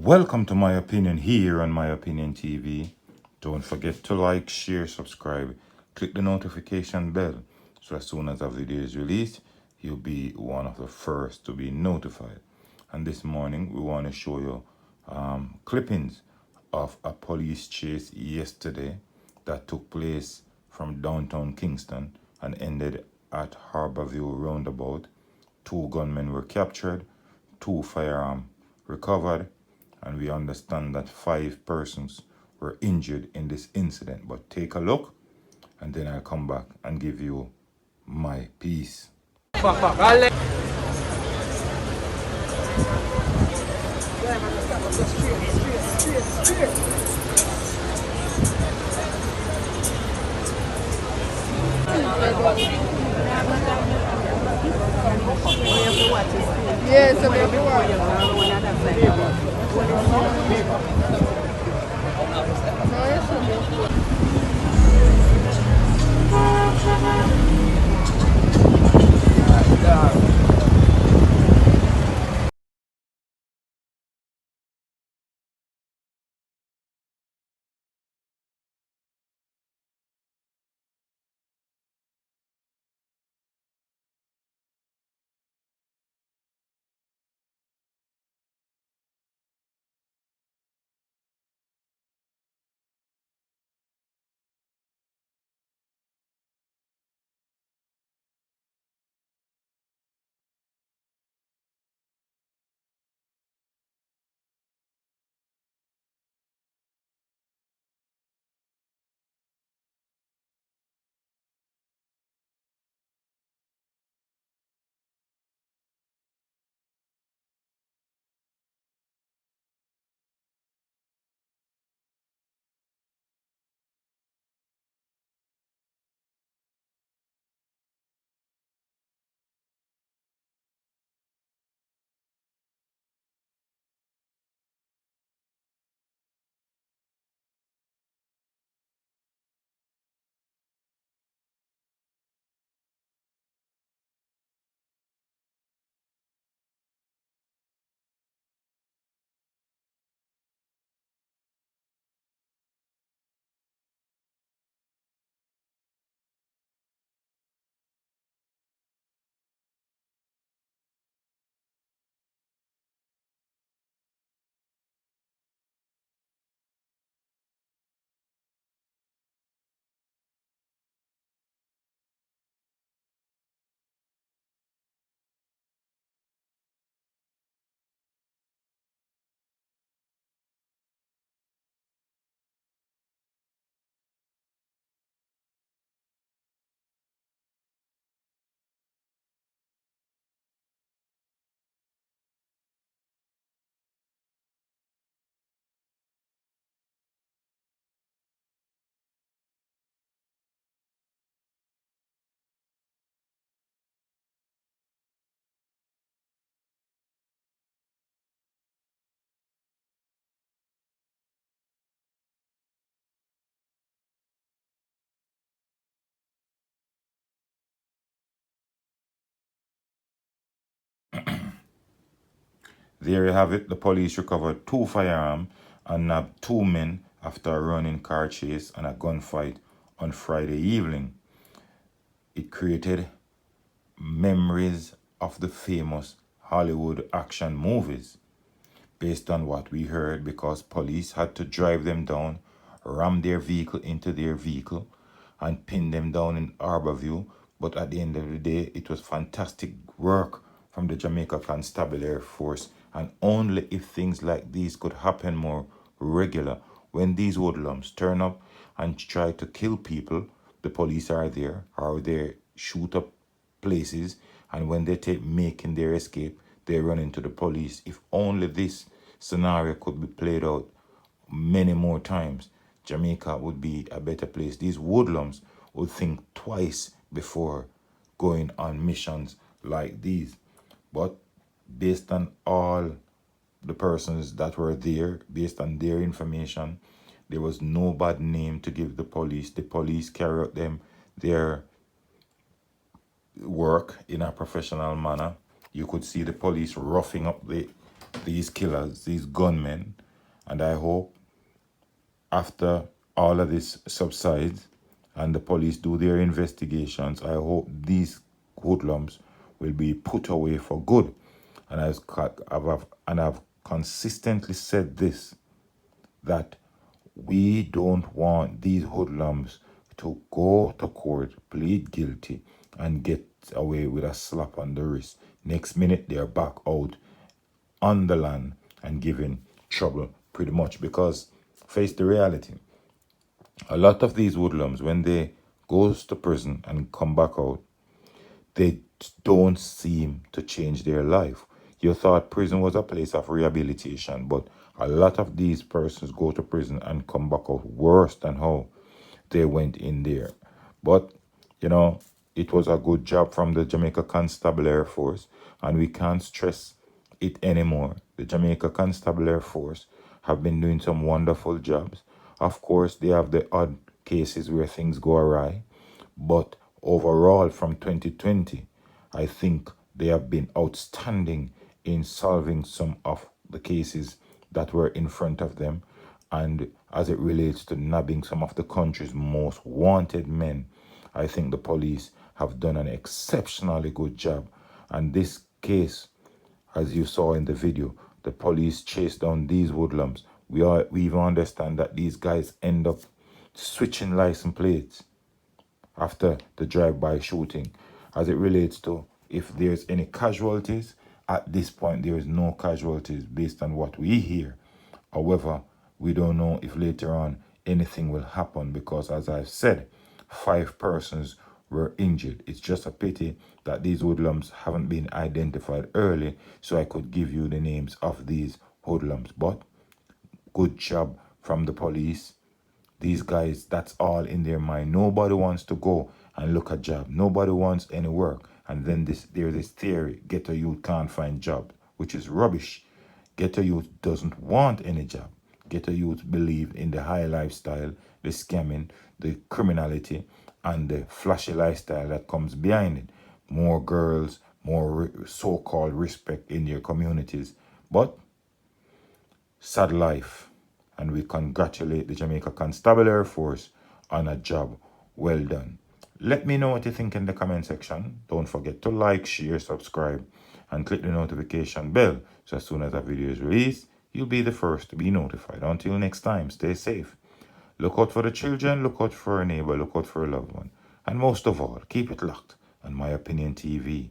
Welcome to My Opinion here on My Opinion TV. Don't forget to like, share, subscribe, click the notification bell so as soon as a video is released, you'll be one of the first to be notified. And this morning, we want to show you clippings of a police chase yesterday that took place from downtown Kingston and ended at Harborview Roundabout. 2 gunmen were captured, 2 firearms recovered, and we understand that 5 persons were injured in this incident. But take a look, and then I'll come back and give you my piece. Yes, so we have to watch. There you have it. The police recovered 2 firearms and nabbed 2 men after a running car chase and a gunfight on Friday evening. It created memories of the famous Hollywood action movies based on what we heard, because police had to drive them down, ram their vehicle into their vehicle, and pin them down in Harborview. But at the end of the day, it was fantastic work from the Jamaica Constabulary Force. And only if things like these could happen more regular, when these hoodlums turn up and try to kill people, the police are there, or they shoot up places, and when they making their escape, they run into the police. If only this scenario could be played out many more times, Jamaica would be a better place. These hoodlums would think twice before going on missions like these. But based on all the persons that were there, based on their information, there was no bad name to give the police. The police carry out their work in a professional manner. You could see the police roughing up the these killers, these gunmen, and I hope after all of this subsides and the police do their investigations, I hope these hoodlums will be put away for good. And I've consistently said this, that we don't want these hoodlums to go to court, plead guilty, and get away with a slap on the wrist. Next minute, they're back out on the land and giving trouble pretty much, because face the reality. A lot of these hoodlums, when they goes to prison and come back out, they don't seem to change their life. You thought prison was a place of rehabilitation, but a lot of these persons go to prison and come back out worse than how they went in there. But, you know, it was a good job from the Jamaica Constable Air Force, and we can't stress it anymore. The Jamaica Constable Air Force have been doing some wonderful jobs. Of course, they have the odd cases where things go awry, but overall from 2020, I think they have been outstanding in solving some of the cases that were in front of them. And as it relates to nabbing some of the country's most wanted men, I think the police have done an exceptionally good job. And this case, as you saw in the video, the police chased down these hoodlums. We even understand that these guys end up switching license plates after the drive-by shooting. As it relates to if there's any casualties, at this point there is no casualties based on what we hear. However, we don't know if later on anything will happen, because as I've said, 5 persons were injured. It's just a pity that these hoodlums haven't been identified early so I could give you the names of these hoodlums. But good job from the police. These guys, that's all in their mind. Nobody wants to go and look a job. Nobody wants any work. And then there's this theory, ghetto youth can't find job, which is rubbish. Ghetto youth doesn't want any job. Ghetto youth believe in the high lifestyle, the scamming, the criminality, and the flashy lifestyle that comes behind it. More girls, more so-called respect in your communities. But sad life, and we congratulate the Jamaica Constable Air Force on a job well done. Let me know what you think in the comment section. Don't forget to like, share, subscribe, and click the notification bell so as soon as a video is released, you'll be the first to be notified. Until next time, stay safe. Look out for the children, look out for a neighbor, look out for a loved one. And most of all, keep it locked on My Opinion TV.